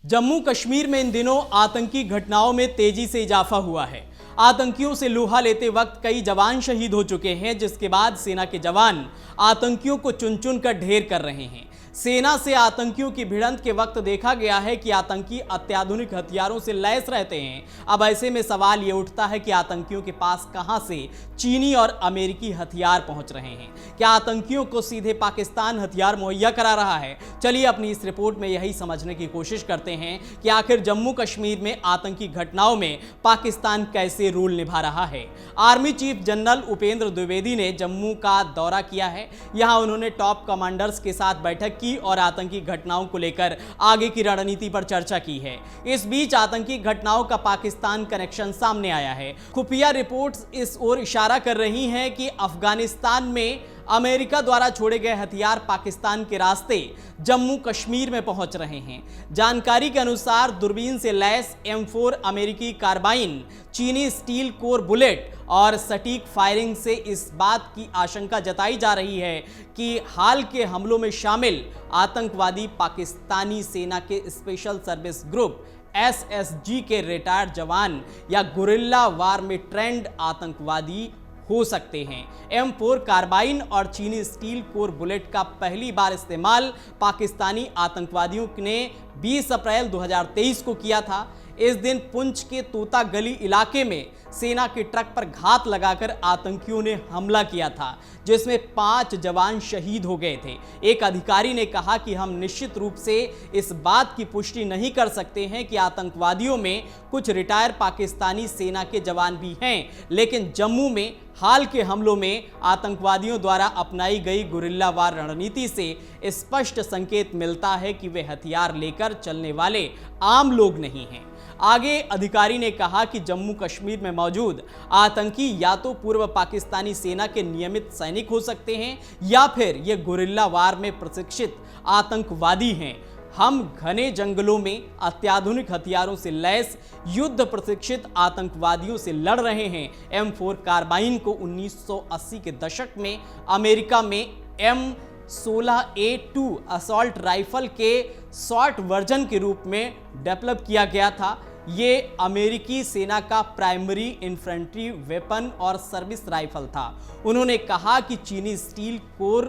जम्मू कश्मीर में इन दिनों आतंकी घटनाओं में तेजी से इजाफा हुआ है। आतंकियों से लोहा लेते वक्त कई जवान शहीद हो चुके हैं, जिसके बाद सेना के जवान आतंकियों को चुन चुन कर ढेर कर रहे हैं। सेना से आतंकियों की भिड़ंत के वक्त देखा गया है कि आतंकी अत्याधुनिक हथियारों से लैस रहते हैं। अब ऐसे में सवाल ये उठता है कि आतंकियों के पास कहां से चीनी और अमेरिकी हथियार पहुंच रहे हैं। क्या आतंकियों को सीधे पाकिस्तान हथियार मुहैया करा रहा है? चलिए अपनी इस रिपोर्ट में यही समझने की कोशिश करते हैं कि आखिर जम्मू कश्मीर में आतंकी घटनाओं में पाकिस्तान कैसे रोल निभा रहा है। Army chief general Upendra Dwivedi ने जम्मू का दौरा किया है। यहां उन्होंने टॉप कमांडर्स के साथ बैठक की और आतंकी घटनाओं को लेकर आगे की रणनीति पर चर्चा की है। इस बीच आतंकी घटनाओं का पाकिस्तान कनेक्शन सामने आया है। खुफिया रिपोर्ट्स इस ओर इशारा कर रही हैं कि अफगानिस्तान में अमेरिका द्वारा छोड़े गए हथियार पाकिस्तान के रास्ते जम्मू कश्मीर में पहुंच रहे हैं। जानकारी के अनुसार दूरबीन से लैस M4 अमेरिकी कार्बाइन, चीनी स्टील कोर बुलेट और सटीक फायरिंग से इस बात की आशंका जताई जा रही है कि हाल के हमलों में शामिल आतंकवादी पाकिस्तानी सेना के स्पेशल सर्विस ग्रुप SSG के रिटायर्ड जवान या गुरिल्ला वार में ट्रेंड आतंकवादी हो सकते हैं। M4 कार्बाइन और चीनी स्टील कोर बुलेट का पहली बार इस्तेमाल पाकिस्तानी आतंकवादियों ने 20 अप्रैल 2023 को किया था। इस दिन पुंछ के तोता गली इलाके में सेना के ट्रक पर घात लगाकर आतंकियों ने हमला किया था, जिसमें 5 जवान शहीद हो गए थे। एक अधिकारी ने कहा कि हम निश्चित रूप से इस बात की पुष्टि नहीं कर सकते हैं कि आतंकवादियों में कुछ रिटायर पाकिस्तानी सेना के जवान भी हैं, लेकिन जम्मू में हाल के हमलों में आतंकवादियों द्वारा अपनाई गई गुरिल्ला वार रणनीति से स्पष्ट संकेत मिलता है कि वे हथियार लेकर चलने वाले आम लोग नहीं हैं। आगे अधिकारी ने कहा कि जम्मू कश्मीर में मौजूद आतंकी या तो पूर्व पाकिस्तानी सेना के नियमित सैनिक हो सकते हैं या फिर ये गुरिल्ला वार में प्रशिक्षित आतंकवादी हैं। हम घने जंगलों में अत्याधुनिक हथियारों से लैस युद्ध प्रशिक्षित आतंकवादियों से लड़ रहे हैं। M4 कार्बाइन को 1980 के दशक में अमेरिका में M16A2 असॉल्ट राइफल के शॉर्ट वर्जन के रूप में डेवलप किया गया था। ये अमेरिकी सेना का प्राइमरी इन्फेंट्री वेपन और सर्विस राइफल था। उन्होंने कहा कि चीनी स्टील कोर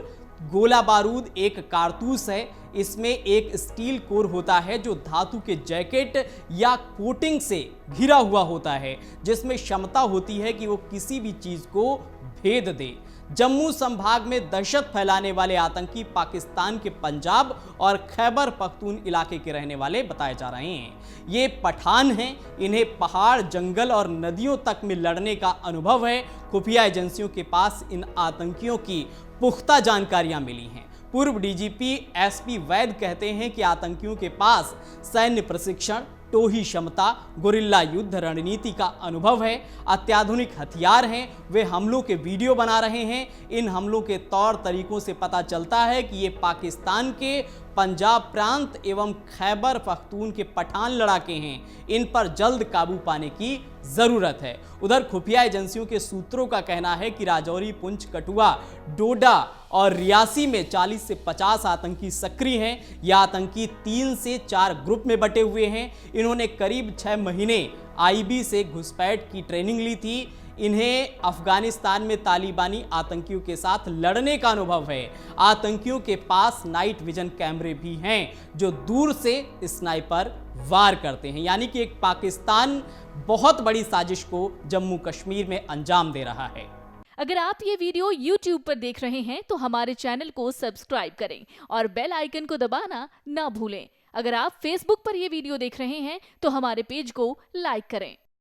गोला बारूद एक कारतूस है। इसमें एक स्टील कोर होता है जो धातु के जैकेट या कोटिंग से घिरा हुआ होता है, जिसमें क्षमता होती है कि वो किसी भी चीज को भेद दे। जम्मू संभाग में दहशत फैलाने वाले आतंकी पाकिस्तान के पंजाब और खैबर पख्तून इलाके के रहने वाले बताए जा रहे हैं। ये पठान हैं, इन्हें पहाड़, जंगल और नदियों तक में लड़ने का अनुभव है। खुफिया एजेंसियों के पास इन आतंकियों की पुख्ता जानकारियां मिली हैं। पूर्व DGP SP वैद कहते हैं कि आतंकियों के पास सैन्य प्रशिक्षण, टोही क्षमता, गुरिल्ला युद्ध रणनीति का अनुभव है, अत्याधुनिक हथियार हैं। वे हमलों के वीडियो बना रहे हैं। इन हमलों के तौर तरीकों से पता चलता है कि ये पाकिस्तान के पंजाब प्रांत एवं खैबर पख्तून के पठान लड़ाके हैं। इन पर जल्द काबू पाने की जरूरत है। उधर खुफिया एजेंसियों के सूत्रों का कहना है कि राजौरी, पुंछ, कठुआ, डोडा और रियासी में 40 से 50 आतंकी सक्रिय हैं। यह आतंकी 3 से 4 ग्रुप में बटे हुए हैं। इन्होंने करीब 6 महीने IB से घुसपैठ की ट्रेनिंग ली थी। इन्हें अफगानिस्तान में तालिबानी आतंकियों के साथ लड़ने का अनुभव है। आतंकियों के पास नाइट विजन कैमरे भी हैं जो दूर से स्नाइपर वार करते हैं। यानी कि एक पाकिस्तान बहुत बड़ी साजिश को जम्मू कश्मीर में अंजाम दे रहा है। अगर आप ये वीडियो YouTube पर देख रहे हैं तो हमारे चैनल को सब्सक्राइब करें और बेल आइकन को दबाना ना भूलें। अगर आप Facebook पर ये वीडियो देख रहे हैं तो हमारे पेज को लाइक करें।